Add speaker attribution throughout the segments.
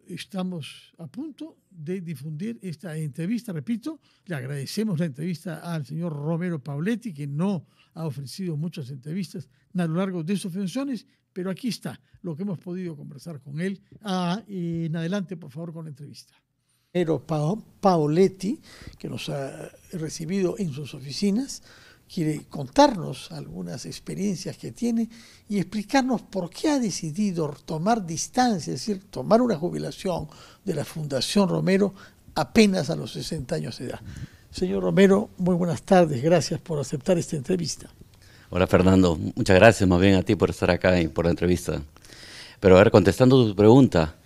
Speaker 1: estamos a punto de difundir esta entrevista. Repito, le agradecemos la entrevista al señor Romero Pauletti, que no ha ofrecido muchas entrevistas a lo largo de sus funciones, pero aquí está lo que hemos podido conversar con él. En adelante, por favor, con la entrevista. Romero Pauletti, que nos ha recibido en sus oficinas, quiere contarnos algunas experiencias que tiene y explicarnos por qué ha decidido tomar distancia, es decir, tomar una jubilación de la Fundación Romero apenas a los 60 años de edad. Señor Romero, muy buenas tardes, gracias por aceptar esta entrevista.
Speaker 2: Hola Fernando, muchas gracias más bien a ti por estar acá y por la entrevista. Pero a ver, contestando tu pregunta,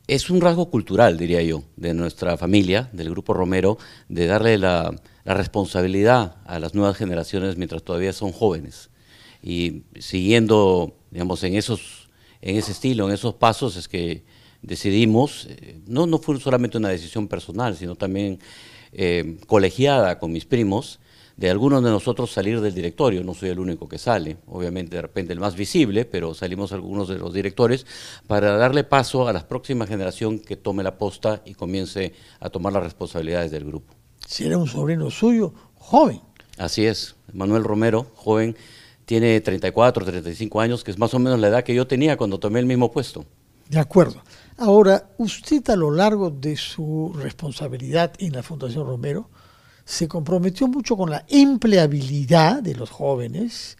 Speaker 2: es un rasgo cultural, diría yo, de nuestra familia, del Grupo Romero, de darle la responsabilidad a las nuevas generaciones mientras todavía son jóvenes. Y siguiendo, digamos, en ese estilo, en esos pasos, es que decidimos, no fue solamente una decisión personal, sino también colegiada con mis primos, de algunos de nosotros salir del directorio. No soy el único que sale, obviamente de repente el más visible, pero salimos algunos de los directores para darle paso a la próxima generación que tome la posta y comience a tomar las responsabilidades del grupo.
Speaker 1: Será un sobrino suyo, joven.
Speaker 2: Así es, Manuel Romero, joven, tiene 34, 35 años, que es más o menos la edad que yo tenía cuando tomé el mismo puesto.
Speaker 1: De acuerdo. Ahora, usted a lo largo de su responsabilidad en la Fundación Romero se comprometió mucho con la empleabilidad de los jóvenes,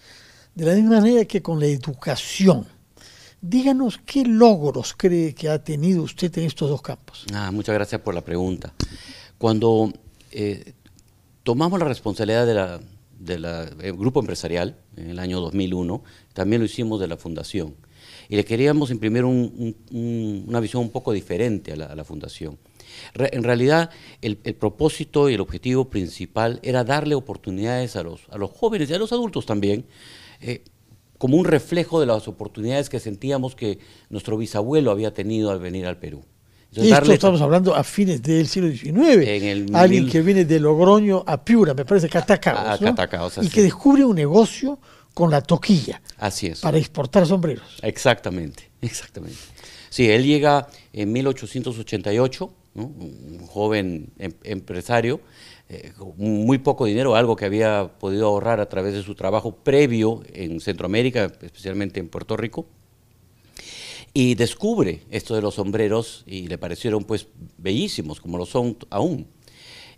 Speaker 1: de la misma manera que con la educación. Díganos qué logros cree que ha tenido usted en estos dos campos.
Speaker 2: Muchas gracias por la pregunta. Cuando tomamos la responsabilidad del grupo empresarial en el año 2001, también lo hicimos de la fundación. Y le queríamos imprimir una visión un poco diferente a la fundación. En realidad, el propósito y el objetivo principal era darle oportunidades a los jóvenes y a los adultos también, como un reflejo de las oportunidades que sentíamos que nuestro bisabuelo había tenido al venir al Perú.
Speaker 1: Entonces, y esto estamos hablando a fines del siglo XIX, alguien que viene de Logroño a Piura, me parece, Catacaos, ¿no?
Speaker 2: Catacaos,
Speaker 1: y que descubre un negocio con la toquilla.
Speaker 2: Así es.
Speaker 1: Para exportar sombreros.
Speaker 2: Exactamente, exactamente. Sí, él llega en 1888, ¿no? Un joven empresario, muy poco dinero, algo que había podido ahorrar a través de su trabajo previo en Centroamérica, especialmente en Puerto Rico, y descubre esto de los sombreros y le parecieron pues bellísimos, como lo son aún,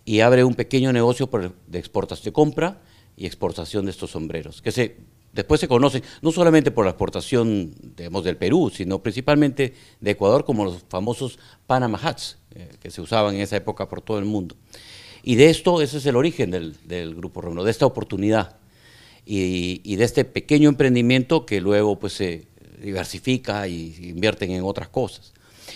Speaker 2: y abre un pequeño negocio de exportación, de compra y exportación de estos sombreros, que después se conocen no solamente por la exportación, digamos, del Perú, sino principalmente de Ecuador, como los famosos Panama Hats, que se usaban en esa época por todo el mundo. Y de esto, ese es el origen del Grupo Romero, de esta oportunidad y de este pequeño emprendimiento que luego pues se diversifica y invierten en otras cosas.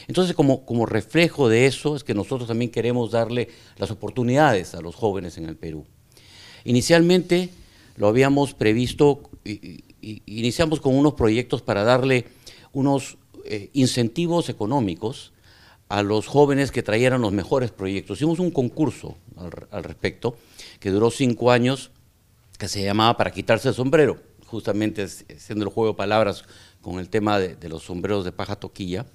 Speaker 2: Entonces, como reflejo de eso, es que nosotros también queremos darle las oportunidades a los jóvenes en el Perú. Inicialmente lo habíamos previsto, iniciamos con unos proyectos para darle unos incentivos económicos a los jóvenes que trajeran los mejores proyectos. Hicimos un concurso al respecto, que duró 5 años, que se llamaba Para quitarse el sombrero, justamente siendo el juego de palabras con el tema de los sombreros de paja toquilla.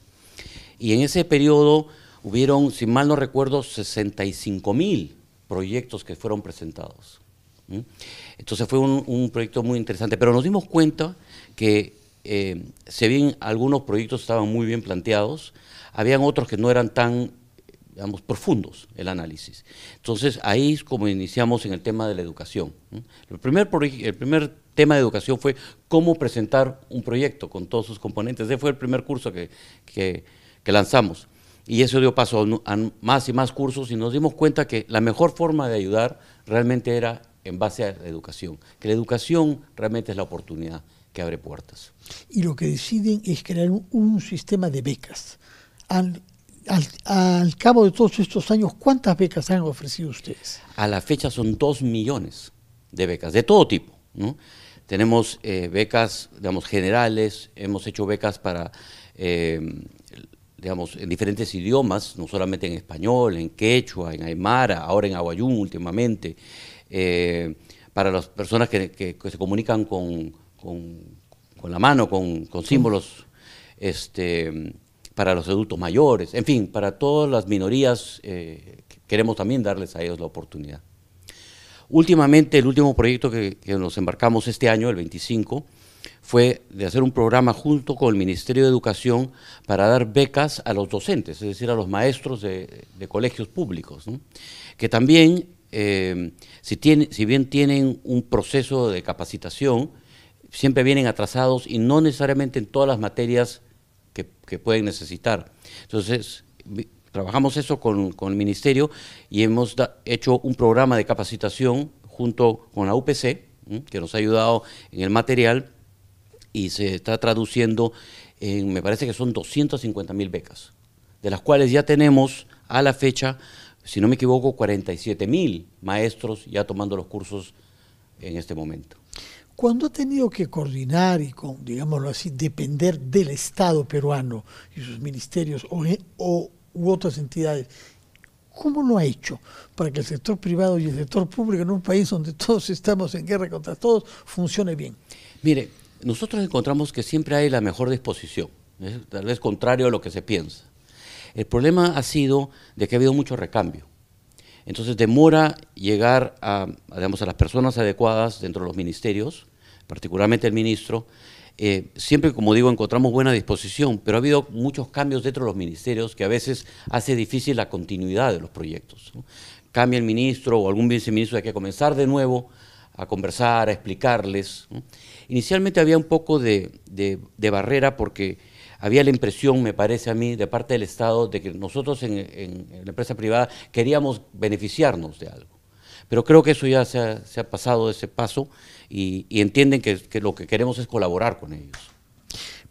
Speaker 2: Y en ese periodo hubieron, si mal no recuerdo, 65,000 proyectos que fueron presentados. Entonces fue un proyecto muy interesante, pero nos dimos cuenta que si bien algunos proyectos estaban muy bien planteados, habían otros que no eran tan, digamos, profundos el análisis. Entonces ahí es como iniciamos en el tema de la educación. El primer tema de educación fue cómo presentar un proyecto con todos sus componentes. Ese fue el primer curso que lanzamos. Y eso dio paso a más y más cursos y nos dimos cuenta que la mejor forma de ayudar realmente era en base a la educación, que la educación realmente es la oportunidad que abre puertas.
Speaker 1: Y lo que deciden es crear un sistema de becas. Al cabo de todos estos años, ¿cuántas becas han ofrecido ustedes?
Speaker 2: A la fecha son 2 millones de becas, de todo tipo, ¿no? Tenemos becas, digamos, generales, hemos hecho becas para, digamos, en diferentes idiomas, no solamente en español, en quechua, en aymara, ahora en aguayún últimamente, para las personas que se comunican con la mano, con símbolos para los adultos mayores, en fin, para todas las minorías, queremos también darles a ellos la oportunidad. Últimamente, el último proyecto que nos embarcamos este año, el 25, fue de hacer un programa junto con el Ministerio de Educación para dar becas a los docentes, es decir, a los maestros de colegios públicos, ¿no? Que también, si bien tienen un proceso de capacitación, siempre vienen atrasados y no necesariamente en todas las materias que pueden necesitar. Entonces, trabajamos eso con el Ministerio y hemos hecho un programa de capacitación junto con la UPC, que nos ha ayudado en el material, y se está traduciendo en, me parece que son 250.000 becas, de las cuales ya tenemos a la fecha, si no me equivoco, 47.000 maestros ya tomando los cursos en este momento.
Speaker 1: Cuando ha tenido que coordinar y, digámoslo así, depender del Estado peruano y sus ministerios u otras entidades, ¿cómo lo ha hecho para que el sector privado y el sector público en un país donde todos estamos en guerra contra todos funcione bien?
Speaker 2: Mire, nosotros encontramos que siempre hay la mejor disposición, tal vez contrario a lo que se piensa. El problema ha sido de que ha habido mucho recambio. Entonces demora llegar digamos, a las personas adecuadas dentro de los ministerios, particularmente el ministro. Siempre, como digo, encontramos buena disposición, pero ha habido muchos cambios dentro de los ministerios que a veces hace difícil la continuidad de los proyectos, ¿no? Cambia el ministro o algún viceministro, hay que comenzar de nuevo a conversar, a explicarles, ¿no? Inicialmente había un poco de barrera porque había la impresión, me parece a mí, de parte del Estado, de que nosotros en la empresa privada queríamos beneficiarnos de algo. Pero creo que eso ya se ha pasado ese paso y entienden que lo que queremos es colaborar con ellos.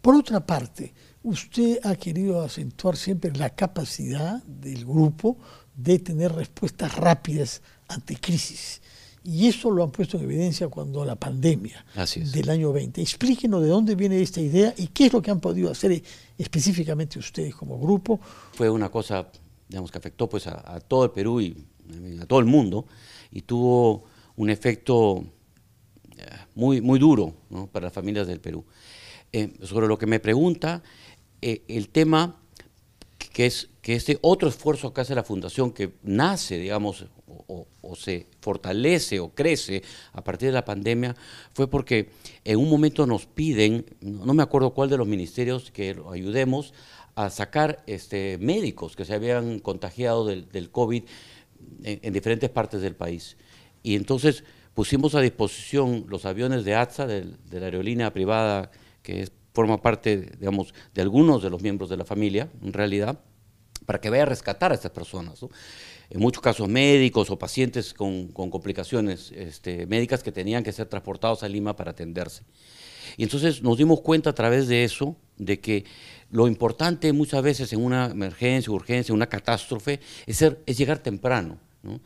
Speaker 1: Por otra parte, usted ha querido acentuar siempre la capacidad del grupo de tener respuestas rápidas ante crisis. Y eso lo han puesto en evidencia cuando la pandemia del año 20. Explíquenos de dónde viene esta idea y qué es lo que han podido hacer específicamente ustedes como grupo.
Speaker 2: Fue una cosa, digamos, que afectó pues, a todo el Perú y a todo el mundo y tuvo un efecto muy, muy duro, ¿no?, para las familias del Perú. Sobre lo que me pregunta, el tema que este otro esfuerzo que hace la Fundación, que nace, digamos, o se fortalece o crece a partir de la pandemia, fue porque en un momento nos piden, no me acuerdo cuál de los ministerios, que lo ayudemos a sacar médicos que se habían contagiado del COVID en diferentes partes del país. Y entonces pusimos a disposición los aviones de ATSA, de la aerolínea privada que forma parte, digamos, de algunos de los miembros de la familia, en realidad, para que vaya a rescatar a estas personas, ¿no? En muchos casos médicos o pacientes con complicaciones médicas que tenían que ser transportados a Lima para atenderse. Y entonces nos dimos cuenta a través de eso, de que lo importante muchas veces en una emergencia, urgencia, una catástrofe, es llegar temprano, ¿no?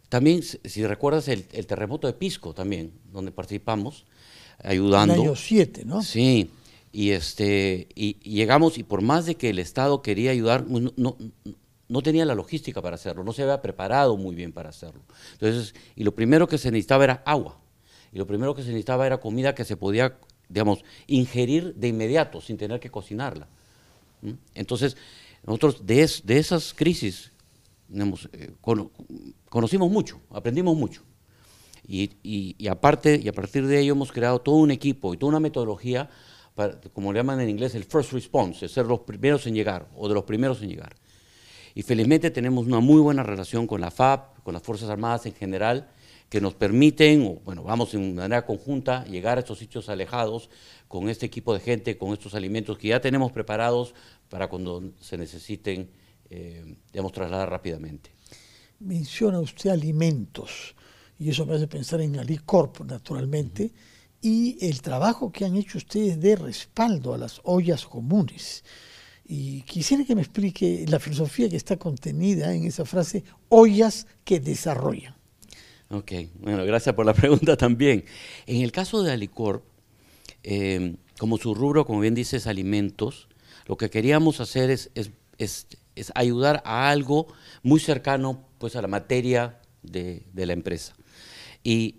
Speaker 2: También, si recuerdas, el terremoto de Pisco también, donde participamos, ayudando.
Speaker 1: El año 7, ¿no?
Speaker 2: Sí, y llegamos, y por más de que el Estado quería ayudar, no tenía la logística para hacerlo, no se había preparado muy bien para hacerlo. Entonces, y lo primero que se necesitaba era agua, y lo primero que se necesitaba era comida que se podía, digamos, ingerir de inmediato, sin tener que cocinarla. Entonces, nosotros de esas crisis, digamos, conocimos mucho, aprendimos mucho. Y a partir de ello hemos creado todo un equipo y toda una metodología, como le llaman en inglés, el first response, es ser los primeros en llegar, o de los primeros en llegar. Y felizmente tenemos una muy buena relación con la FAP, con las Fuerzas Armadas en general, que nos permiten, vamos de manera conjunta, llegar a estos sitios alejados con este equipo de gente, con estos alimentos que ya tenemos preparados para cuando se necesiten, digamos, trasladar rápidamente.
Speaker 1: Menciona usted alimentos, y eso me hace pensar en Alicorp, naturalmente, y el trabajo que han hecho ustedes de respaldo a las ollas comunes. Y quisiera que me explique la filosofía que está contenida en esa frase, ollas que desarrollan.
Speaker 2: Ok, bueno, gracias por la pregunta también. En el caso de Alicorp, como su rubro, como bien dices, alimentos, lo que queríamos hacer es ayudar a algo muy cercano pues, a la materia de la empresa. Y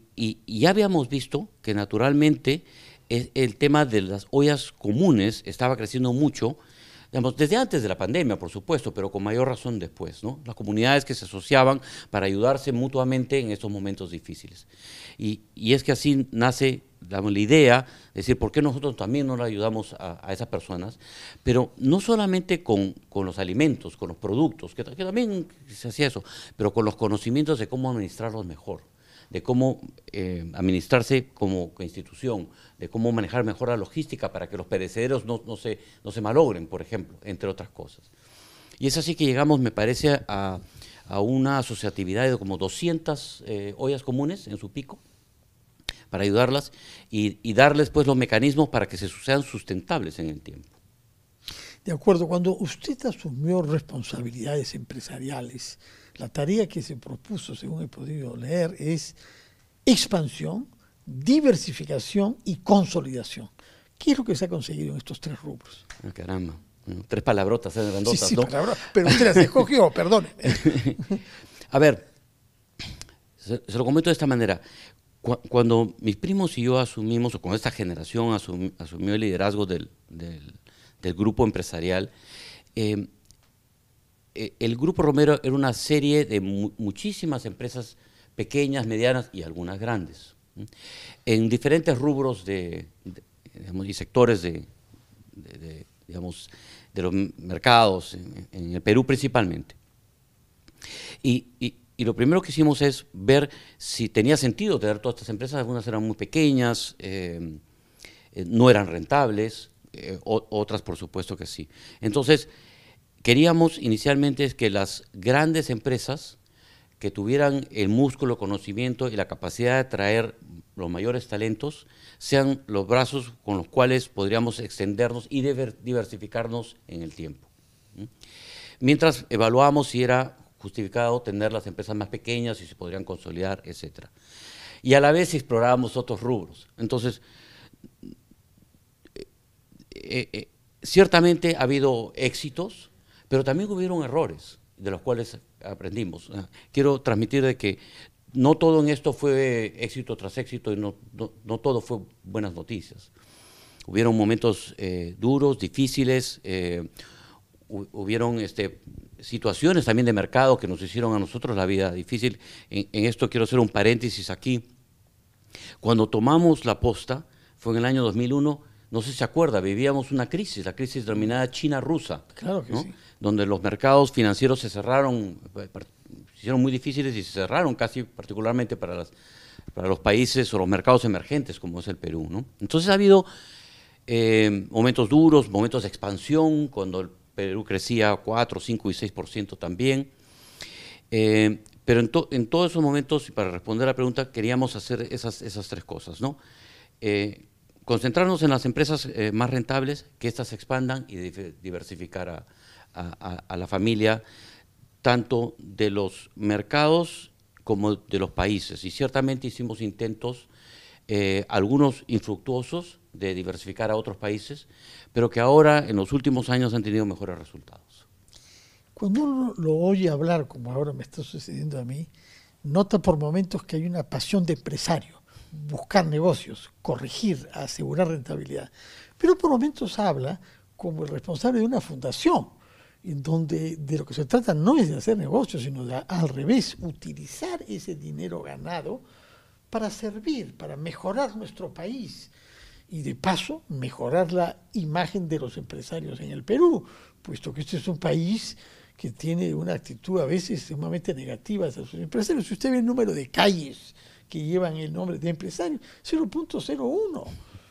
Speaker 2: ya habíamos visto que naturalmente el tema de las ollas comunes estaba creciendo mucho digamos, desde antes de la pandemia, por supuesto, pero con mayor razón después, ¿no? Las comunidades que se asociaban para ayudarse mutuamente en estos momentos difíciles. Y es que así nace la idea de decir, ¿por qué nosotros también no le ayudamos a esas personas? Pero no solamente con los alimentos, con los productos, que también se hacía eso, pero con los conocimientos de cómo administrarlos mejor, de cómo administrarse como institución, de cómo manejar mejor la logística para que los perecederos no se malogren, por ejemplo, entre otras cosas. Y es así que llegamos, me parece, a una asociatividad de como 200 ollas comunes en su pico, para ayudarlas y darles pues los mecanismos para que sean sustentables en el tiempo.
Speaker 1: De acuerdo, cuando usted asumió responsabilidades empresariales, la tarea que se propuso, según he podido leer, es expansión, diversificación y consolidación. ¿Qué es lo que se ha conseguido en estos 3 rubros?
Speaker 2: Oh, caramba, 3 palabrotas grandotas,
Speaker 1: sí,
Speaker 2: ¿no?
Speaker 1: Palabrotas, pero usted las escogió, perdón.
Speaker 2: A ver, se lo comento de esta manera. Cuando mis primos y yo asumimos, o con esta generación asumió el liderazgo del grupo empresarial, el Grupo Romero era una serie de muchísimas empresas pequeñas, medianas y algunas grandes, en diferentes rubros digamos, y sectores digamos, de los mercados, en el Perú principalmente. Y lo primero que hicimos es ver si tenía sentido tener todas estas empresas. Algunas eran muy pequeñas, no eran rentables, otras por supuesto que sí. Entonces, queríamos inicialmente que las grandes empresas que tuvieran el músculo, conocimiento y la capacidad de traer los mayores talentos sean los brazos con los cuales podríamos extendernos y diversificarnos en el tiempo. Mientras evaluamos si era justificado tener las empresas más pequeñas y se podrían consolidar, etc. Y a la vez explorábamos otros rubros. Entonces, ciertamente ha habido éxitos, pero también hubieron errores de los cuales aprendimos. Quiero transmitir de que no todo en esto fue éxito tras éxito y no todo fue buenas noticias. Hubieron momentos duros, difíciles, hubieron situaciones también de mercado que nos hicieron a nosotros la vida difícil. En esto quiero hacer un paréntesis aquí. Cuando tomamos la posta, fue en el año 2001, no sé si se acuerda, vivíamos una crisis, la crisis denominada China-Rusa.
Speaker 1: Claro que
Speaker 2: ¿no?
Speaker 1: sí.
Speaker 2: Donde los mercados financieros se cerraron, se hicieron muy difíciles y se cerraron casi particularmente para los países o los mercados emergentes como es el Perú, ¿no? Entonces ha habido momentos duros, momentos de expansión, cuando el Perú crecía 4, 5 y 6% también. Pero en todos esos momentos, para responder a la pregunta, queríamos hacer esas 3 cosas, ¿no? Concentrarnos en las empresas más rentables, que éstas se expandan y diversificar a la familia, tanto de los mercados como de los países. Y ciertamente hicimos intentos, algunos infructuosos, de diversificar a otros países, pero que ahora, en los últimos años, han tenido mejores resultados.
Speaker 1: Cuando uno lo oye hablar, como ahora me está sucediendo a mí, nota por momentos que hay una pasión de empresario, buscar negocios, corregir, asegurar rentabilidad. Pero por momentos habla como el responsable de una fundación, en donde de lo que se trata no es de hacer negocios, sino de, al revés, utilizar ese dinero ganado para servir, para mejorar nuestro país y de paso mejorar la imagen de los empresarios en el Perú, puesto que este es un país que tiene una actitud a veces sumamente negativa hacia sus empresarios. Si usted ve el número de calles que llevan el nombre de empresarios, 0.01.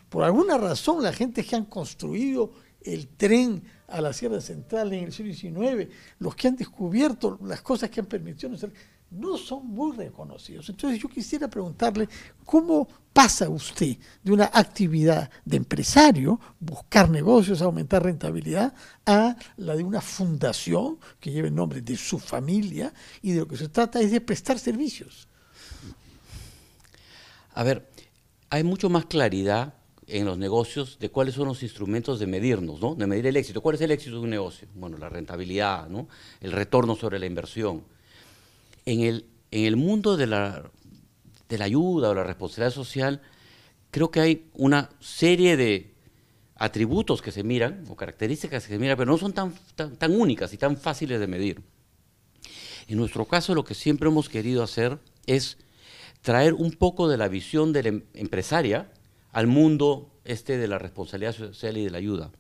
Speaker 1: Por alguna razón, la gente que han construido el tren a la Sierra Central en el siglo XIX, los que han descubierto las cosas que han permitido hacer, no son muy reconocidos. Entonces yo quisiera preguntarle, ¿cómo pasa usted de una actividad de empresario, buscar negocios, aumentar rentabilidad, a la de una fundación que lleva el nombre de su familia y de lo que se trata es de prestar servicios?
Speaker 2: A ver, hay mucho más claridad en los negocios de cuáles son los instrumentos de medirnos, ¿no? De medir el éxito. ¿Cuál es el éxito de un negocio? Bueno, la rentabilidad, ¿no? El retorno sobre la inversión. En el mundo de la ayuda o la responsabilidad social, creo que hay una serie de atributos que se miran, o características que se miran, pero no son tan únicas y tan fáciles de medir. En nuestro caso, lo que siempre hemos querido hacer es traer un poco de la visión de la empresaria al mundo de la responsabilidad social y de la ayuda.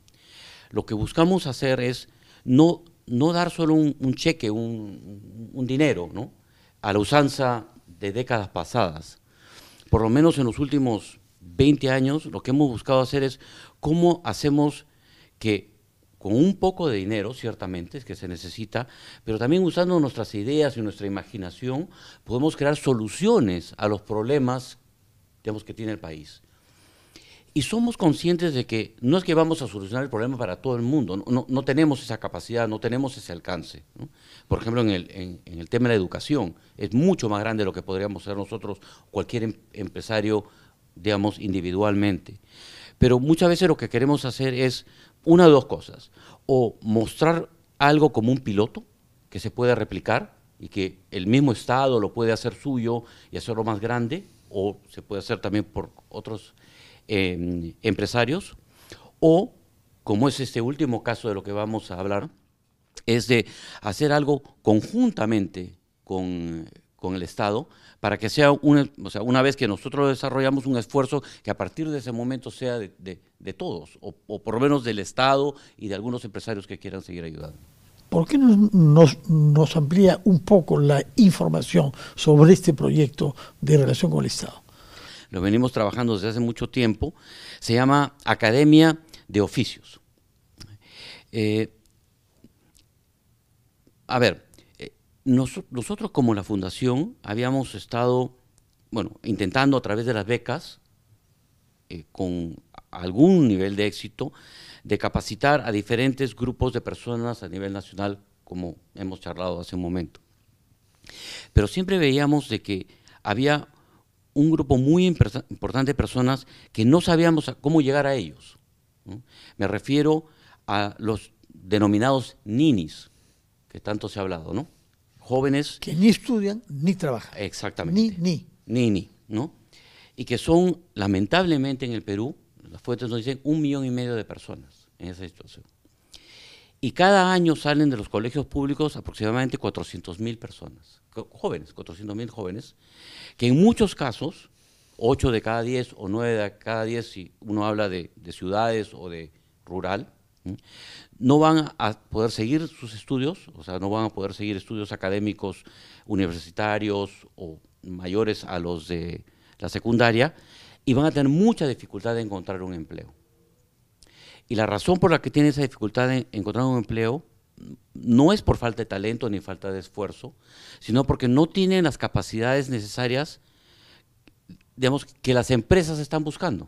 Speaker 2: Lo que buscamos hacer es no dar solo un cheque, un dinero, ¿no?, a la usanza de décadas pasadas. Por lo menos en los últimos 20 años, lo que hemos buscado hacer es cómo hacemos que con un poco de dinero, ciertamente, es que se necesita, pero también usando nuestras ideas y nuestra imaginación, podemos crear soluciones a los problemas, digamos, que tiene el país. Y somos conscientes de que no es que vamos a solucionar el problema para todo el mundo, no tenemos esa capacidad, no tenemos ese alcance, ¿no? Por ejemplo, en el tema de la educación, es mucho más grande de lo que podríamos hacer nosotros, cualquier empresario, digamos, individualmente. Pero muchas veces lo que queremos hacer es una de dos cosas, o mostrar algo como un piloto que se puede replicar y que el mismo Estado lo puede hacer suyo y hacerlo más grande, o se puede hacer también por otros empresarios, o, como es este último caso de lo que vamos a hablar, es de hacer algo conjuntamente con el Estado para que sea, una vez que nosotros desarrollamos un esfuerzo que a partir de ese momento sea de todos, o por lo menos del Estado y de algunos empresarios que quieran seguir ayudando.
Speaker 1: ¿Por qué nos amplía un poco la información sobre este proyecto de relación con el Estado?
Speaker 2: Lo venimos trabajando desde hace mucho tiempo, se llama Academia de Oficios. Nosotros como la Fundación habíamos estado, intentando a través de las becas, con algún nivel de éxito, de capacitar a diferentes grupos de personas a nivel nacional, como hemos charlado hace un momento. Pero siempre veíamos de que había un grupo muy importante de personas que no sabíamos cómo llegar a ellos, ¿no? Me refiero a los denominados ninis, que tanto se ha hablado, ¿no? Jóvenes
Speaker 1: que ni estudian ni trabajan.
Speaker 2: Exactamente. Ni, ¿no? Y que son, lamentablemente en el Perú, las fuentes nos dicen 1,5 millones de personas en esa situación. Y cada año salen de los colegios públicos aproximadamente 400.000 personas, jóvenes, 400.000 jóvenes, que en muchos casos, 8 de cada 10 o 9 de cada 10, si uno habla de ciudades o de rural, no van a poder seguir sus estudios, o sea, no van a poder seguir estudios académicos universitarios o mayores a los de la secundaria, y van a tener mucha dificultad de encontrar un empleo. Y la razón por la que tienen esa dificultad de encontrar un empleo no es por falta de talento ni falta de esfuerzo, sino porque no tienen las capacidades necesarias, digamos, que las empresas están buscando,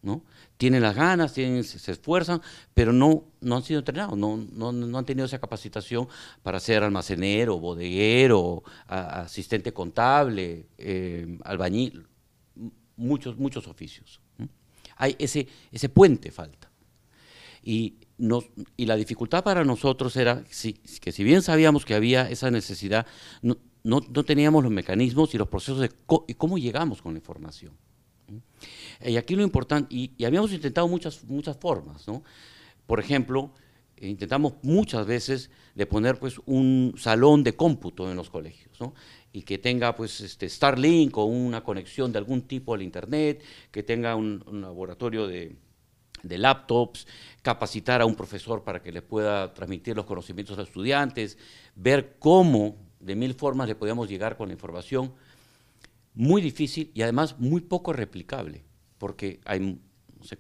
Speaker 2: ¿no? Tienen las ganas, se esfuerzan, pero no han sido entrenados, no han tenido esa capacitación para ser almacenero, bodeguero, asistente contable, albañil, muchos oficios. Hay ese puente falta. Y la dificultad para nosotros era que si bien sabíamos que había esa necesidad, no teníamos los mecanismos y los procesos de cómo llegamos con la información. Y aquí lo importante, y habíamos intentado muchas formas, ¿no? Por ejemplo, intentamos muchas veces de poner pues un salón de cómputo en los colegios, ¿no? Y que tenga pues Starlink o una conexión de algún tipo al internet, que tenga un laboratorio de laptops, capacitar a un profesor para que le pueda transmitir los conocimientos a los estudiantes, ver cómo de 1000 formas le podíamos llegar con la información. Muy difícil y además muy poco replicable, porque hay, no sé,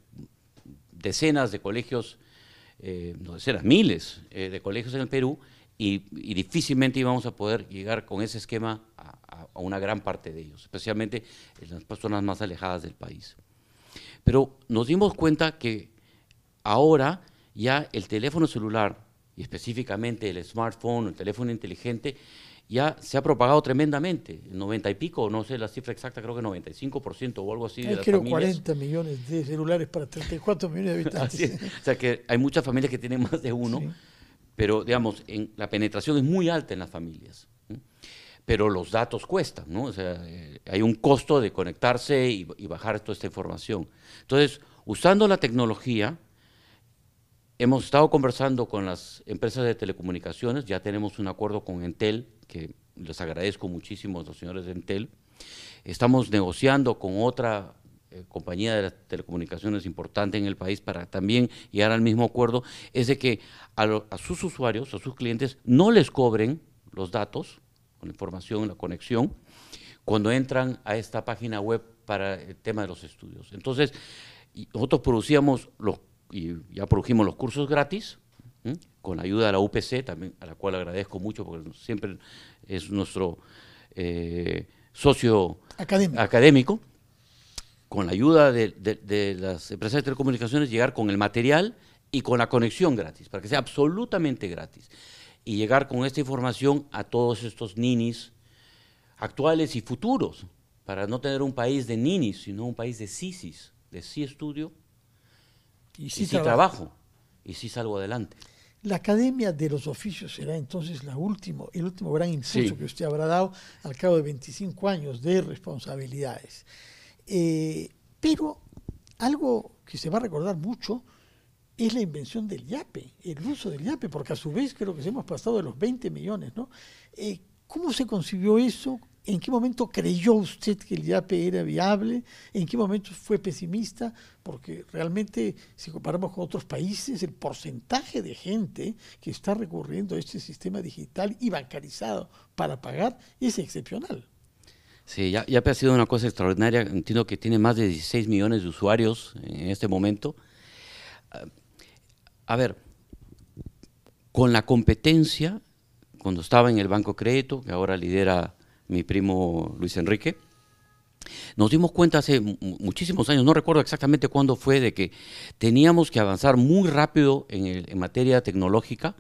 Speaker 2: decenas de colegios, no decenas, miles de colegios en el Perú, y difícilmente íbamos a poder llegar con ese esquema a una gran parte de ellos, especialmente en las personas más alejadas del país. Pero nos dimos cuenta que ahora ya el teléfono celular, y específicamente el smartphone, el teléfono inteligente, ya se ha propagado tremendamente, el 90 y pico, no sé la cifra exacta, creo que 95% o algo así de las familias.
Speaker 1: 40 millones de celulares para 34 millones de habitantes.
Speaker 2: Así es. O sea que hay muchas familias que tienen más de uno, sí. Pero digamos, la penetración es muy alta en las familias. Pero los datos cuestan, ¿no? O sea, hay un costo de conectarse y bajar toda esta información. Entonces, usando la tecnología, hemos estado conversando con las empresas de telecomunicaciones, ya tenemos un acuerdo con Entel, que les agradezco muchísimo a los señores de Entel. Estamos negociando con otra compañía de las telecomunicaciones importante en el país para también llegar al mismo acuerdo, es de que a sus usuarios, a sus clientes, no les cobren los datos, con la información, la conexión, cuando entran a esta página web para el tema de los estudios. Entonces, nosotros ya produjimos los cursos gratis, con la ayuda de la UPC, también, a la cual agradezco mucho, porque siempre es nuestro socio académico, con la ayuda de las empresas de telecomunicaciones, llegar con el material y con la conexión gratis, para que sea absolutamente gratis, y llegar con esta información a todos estos ninis actuales y futuros, para no tener un país de ninis, sino un país de sisis, de sí estudio, y sí trabajo, y sí salgo adelante.
Speaker 1: La Academia de los Oficios será entonces el último gran impulso que usted habrá dado al cabo de 25 años de responsabilidades. Pero algo que se va a recordar mucho es la invención del yape, el uso del yape, porque a su vez creo que hemos pasado de los 20 millones, ¿no? ¿Cómo se concibió eso? ¿En qué momento creyó usted que el yape era viable? ¿En qué momento fue pesimista? Porque realmente, si comparamos con otros países, el porcentaje de gente que está recurriendo a este sistema digital y bancarizado para pagar es excepcional.
Speaker 2: Sí, yape ha sido una cosa extraordinaria. Entiendo que tiene más de 16 millones de usuarios en este momento. A ver, con la competencia, cuando estaba en el Banco Crédito, que ahora lidera mi primo Luis Enrique, nos dimos cuenta hace muchísimos años, no recuerdo exactamente cuándo fue, de que teníamos que avanzar muy rápido en materia tecnológica,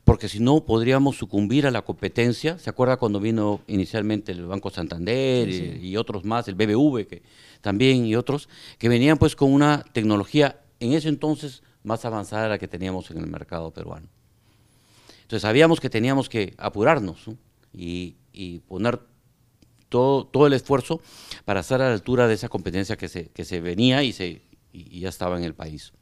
Speaker 2: porque si no podríamos sucumbir a la competencia. ¿Se acuerda cuando vino inicialmente el Banco Santander y otros más, el BBV que también, y otros, que venían pues con una tecnología en ese entonces más avanzada de la que teníamos en el mercado peruano? Entonces sabíamos que teníamos que apurarnos, ¿no? y poner todo el esfuerzo para estar a la altura de esa competencia que se venía y ya estaba en el país.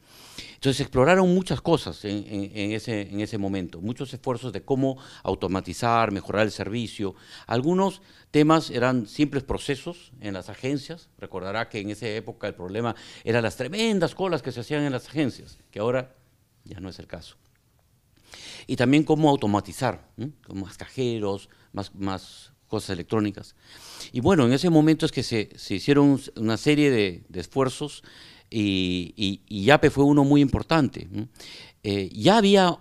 Speaker 2: Entonces se exploraron muchas cosas en ese momento, muchos esfuerzos de cómo automatizar, mejorar el servicio. Algunos temas eran simples procesos en las agencias. Recordará que en esa época el problema eran las tremendas colas que se hacían en las agencias, que ahora ya no es el caso. Y también cómo automatizar, con más cajeros, más cosas electrónicas. Y bueno, en ese momento es que se hicieron una serie de esfuerzos y Yape fue uno muy importante. Ya había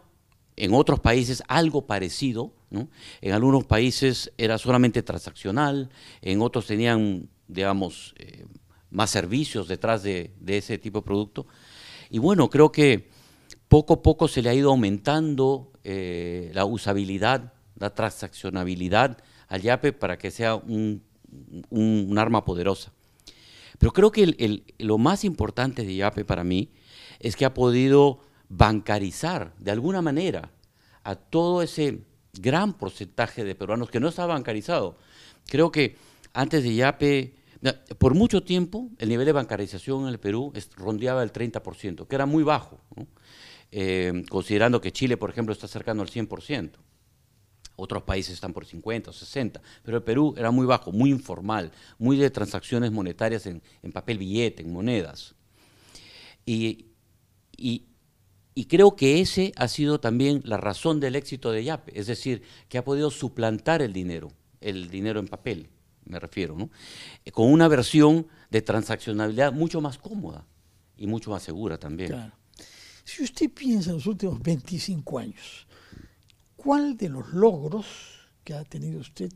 Speaker 2: en otros países algo parecido, ¿no? En algunos países era solamente transaccional, en otros tenían, digamos, más servicios detrás de ese tipo de producto. Y bueno, creo que poco a poco se le ha ido aumentando la usabilidad, la transaccionabilidad al Yape para que sea un arma poderosa. Pero creo que lo más importante de Yape para mí es que ha podido bancarizar de alguna manera a todo ese gran porcentaje de peruanos que no estaba bancarizado. Creo que antes de Yape, por mucho tiempo, el nivel de bancarización en el Perú rondeaba el 30%, que era muy bajo, ¿no? Considerando que Chile, por ejemplo, está cercano al 100%. Otros países están por 50 o 60, pero el Perú era muy bajo, muy informal, muy de transacciones monetarias en papel billete, en monedas. Y creo que ese ha sido también la razón del éxito de Yape, es decir, que ha podido suplantar el dinero en papel, me refiero, ¿no? Con una versión de transaccionalidad mucho más cómoda y mucho más segura también.
Speaker 1: Claro. Si usted piensa en los últimos 25 años, ¿cuál de los logros que ha tenido usted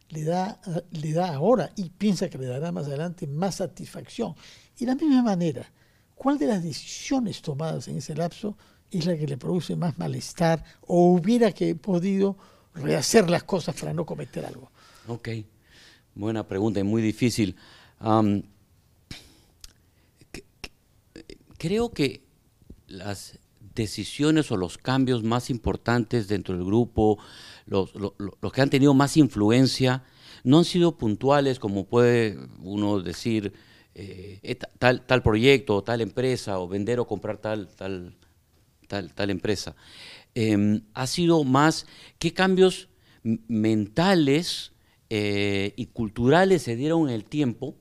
Speaker 1: le da ahora y piensa que le dará más adelante más satisfacción? Y de la misma manera, ¿cuál de las decisiones tomadas en ese lapso es la que le produce más malestar o hubiera podido rehacer las cosas para no cometer algo?
Speaker 2: Ok, buena pregunta y muy difícil. Creo que las decisiones o los cambios más importantes dentro del grupo, los que han tenido más influencia, no han sido puntuales, como puede uno decir, tal proyecto, tal empresa, o vender o comprar tal empresa. Ha sido más qué cambios mentales y culturales se dieron en el tiempo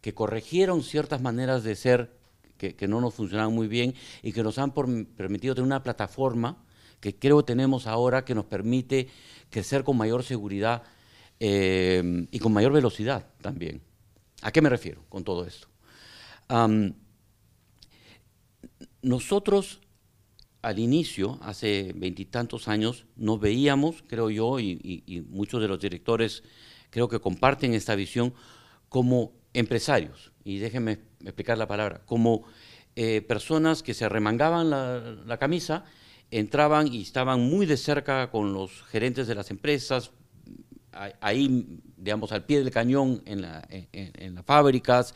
Speaker 2: que corrigieron ciertas maneras de ser que no nos funcionaban muy bien y que nos han permitido tener una plataforma que creo que tenemos ahora que nos permite crecer con mayor seguridad y con mayor velocidad también. ¿A qué me refiero con todo esto? Nosotros al inicio, hace 20 y tantos años, nos veíamos, creo yo, y muchos de los directores creo que comparten esta visión, como empresarios, y déjenme explicar la palabra, como personas que se remangaban la camisa, entraban y estaban muy de cerca con los gerentes de las empresas, ahí, digamos, al pie del cañón en las fábricas,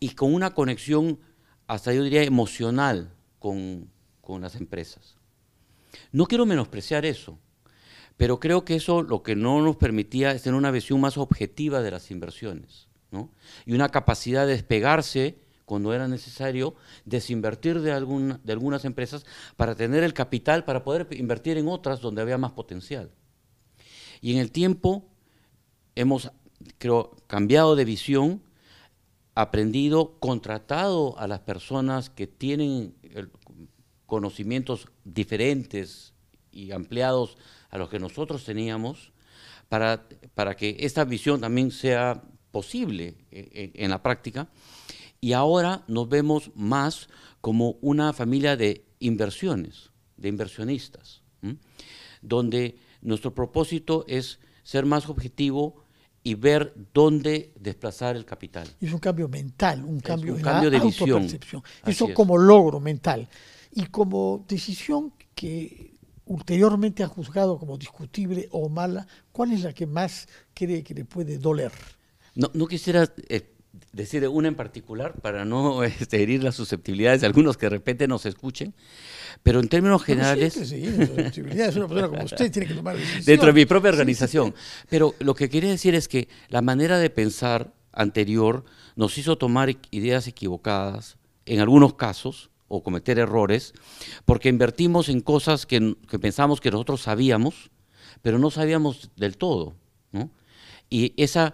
Speaker 2: y con una conexión, hasta yo diría, emocional con las empresas. No quiero menospreciar eso, pero creo que eso lo que no nos permitía es tener una visión más objetiva de las inversiones, ¿no? Y una capacidad de despegarse cuando era necesario, desinvertir de algunas empresas para tener el capital para poder invertir en otras donde había más potencial. Y en el tiempo hemos, creo, cambiado de visión, aprendido, contratado a las personas que tienen conocimientos diferentes y ampliados a los que nosotros teníamos para que esta visión también sea posible en la práctica. Y ahora nos vemos más como una familia de inversiones, de inversionistas, donde nuestro propósito es ser más objetivo y ver dónde desplazar el capital.
Speaker 1: Es un cambio mental, un cambio
Speaker 2: de visión.
Speaker 1: Eso como logro mental. Y como decisión que ulteriormente ha juzgado como discutible o mala, ¿cuál es la que más cree que le puede doler?
Speaker 2: No quisiera decir una en particular para no herir las susceptibilidades de algunos que de repente nos escuchen, pero en términos generales…
Speaker 1: Sí, susceptibilidades, una persona como usted tiene que tomar decisiones.
Speaker 2: Dentro de mi propia organización. Pero lo que quería decir es que la manera de pensar anterior nos hizo tomar ideas equivocadas, en algunos casos, o cometer errores, porque invertimos en cosas que pensamos que nosotros sabíamos, pero no sabíamos del todo, ¿no? Y esa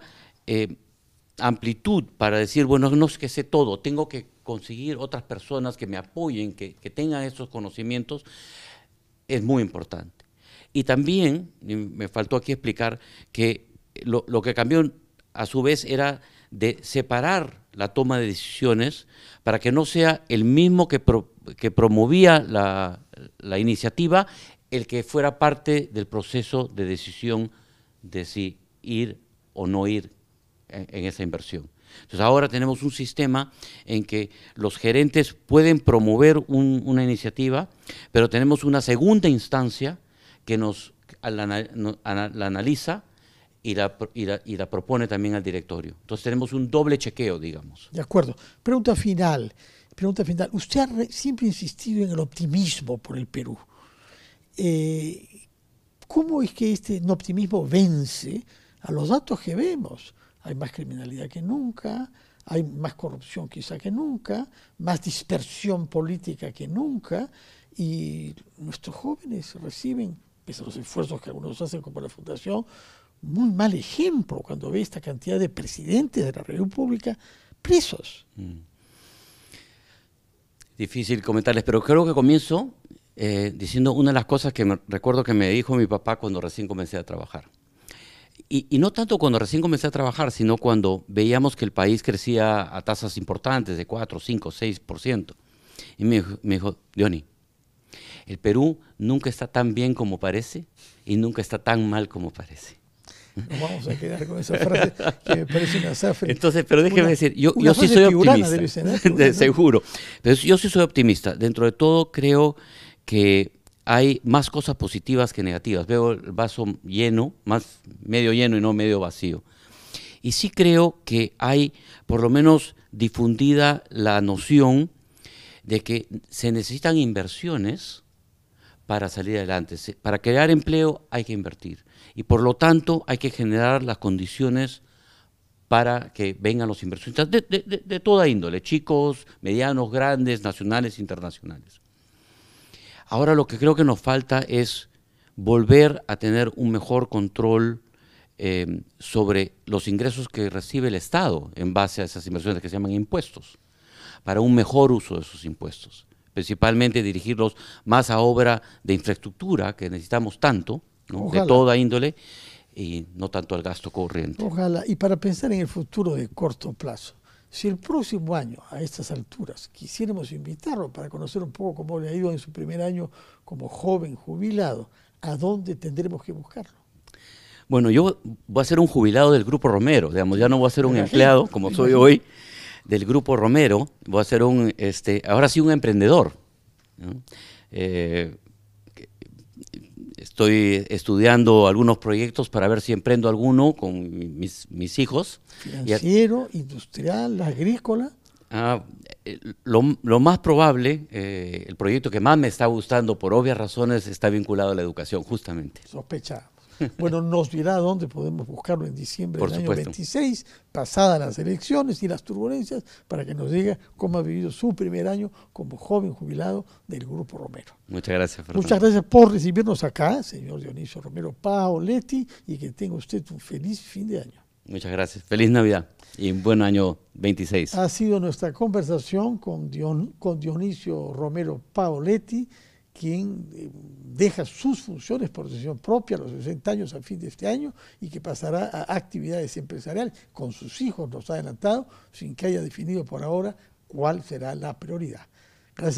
Speaker 2: amplitud para decir, bueno, no es que sé todo, tengo que conseguir otras personas que me apoyen, que tengan esos conocimientos, es muy importante. Y también, me faltó aquí explicar, que lo que cambió a su vez era de separar la toma de decisiones para que no sea el mismo que promovía la iniciativa el que fuera parte del proceso de decisión de si ir o no ir en esa inversión. Entonces ahora tenemos un sistema en que los gerentes pueden promover una iniciativa, pero tenemos una segunda instancia que la analiza y la propone también al directorio. Entonces tenemos un doble chequeo, digamos.
Speaker 1: De acuerdo. Pregunta final. Usted ha siempre insistido en el optimismo por el Perú. ¿Cómo es que este optimismo vence a los datos que vemos? Hay más criminalidad que nunca, hay más corrupción quizá que nunca, más dispersión política que nunca, y nuestros jóvenes reciben, pese a los esfuerzos que algunos hacen como la Fundación, muy mal ejemplo cuando ve esta cantidad de presidentes de la República presos.
Speaker 2: Difícil comentarles, pero creo que comienzo diciendo una de las cosas que recuerdo que me dijo mi papá cuando recién comencé a trabajar. Y no tanto cuando recién comencé a trabajar, sino cuando veíamos que el país crecía a tasas importantes de 4, 5, 6%. Y me dijo, Diony, el Perú nunca está tan bien como parece y nunca está tan mal como parece.
Speaker 1: Nos vamos a quedar con esa frase que me parece una zafra.
Speaker 2: Entonces, pero déjeme decir, yo sí soy optimista, seguro. Pero yo sí soy optimista. Dentro de todo creo que hay más cosas positivas que negativas. Veo el vaso lleno, más medio lleno y no medio vacío. Y sí creo que hay, por lo menos, difundida la noción de que se necesitan inversiones para salir adelante. Para crear empleo hay que invertir. Y por lo tanto hay que generar las condiciones para que vengan los inversionistas de toda índole, chicos, medianos, grandes, nacionales, internacionales. Ahora lo que creo que nos falta es volver a tener un mejor control sobre los ingresos que recibe el Estado en base a esas inversiones que se llaman impuestos, para un mejor uso de esos impuestos, principalmente dirigirlos más a obra de infraestructura que necesitamos tanto, ¿no? De toda índole, y no tanto al gasto corriente.
Speaker 1: Ojalá. Y para pensar en el futuro de corto plazo, si el próximo año, a estas alturas, quisiéramos invitarlo para conocer un poco cómo le ha ido en su primer año como joven jubilado, ¿a dónde tendremos que buscarlo?
Speaker 2: Bueno, yo voy a ser un jubilado del Grupo Romero, digamos, ya no voy a ser un empleado, como soy hoy, del Grupo Romero, voy a ser ahora sí un emprendedor, ¿no? Estoy estudiando algunos proyectos para ver si emprendo alguno con mis hijos.
Speaker 1: Financiero, industrial, agrícola.
Speaker 2: Lo más probable, el proyecto que más me está gustando por obvias razones está vinculado a la educación, justamente.
Speaker 1: Sospechamos. Bueno, nos dirá dónde podemos buscarlo en diciembre
Speaker 2: Por
Speaker 1: del
Speaker 2: supuesto.
Speaker 1: año 26, pasadas las elecciones y las turbulencias, para que nos diga cómo ha vivido su primer año como joven jubilado del Grupo Romero.
Speaker 2: Muchas gracias, Fernando.
Speaker 1: Muchas gracias por recibirnos acá, señor Dionisio Romero Paoletti, y que tenga usted un feliz fin de año.
Speaker 2: Muchas gracias. Feliz Navidad y un buen año 26.
Speaker 1: Ha sido nuestra conversación con Dionisio Romero Paoletti, quien deja sus funciones por decisión propia a los 60 años a fin de este año y que pasará a actividades empresariales con sus hijos, nos ha adelantado, sin que haya definido por ahora cuál será la prioridad. Gracias.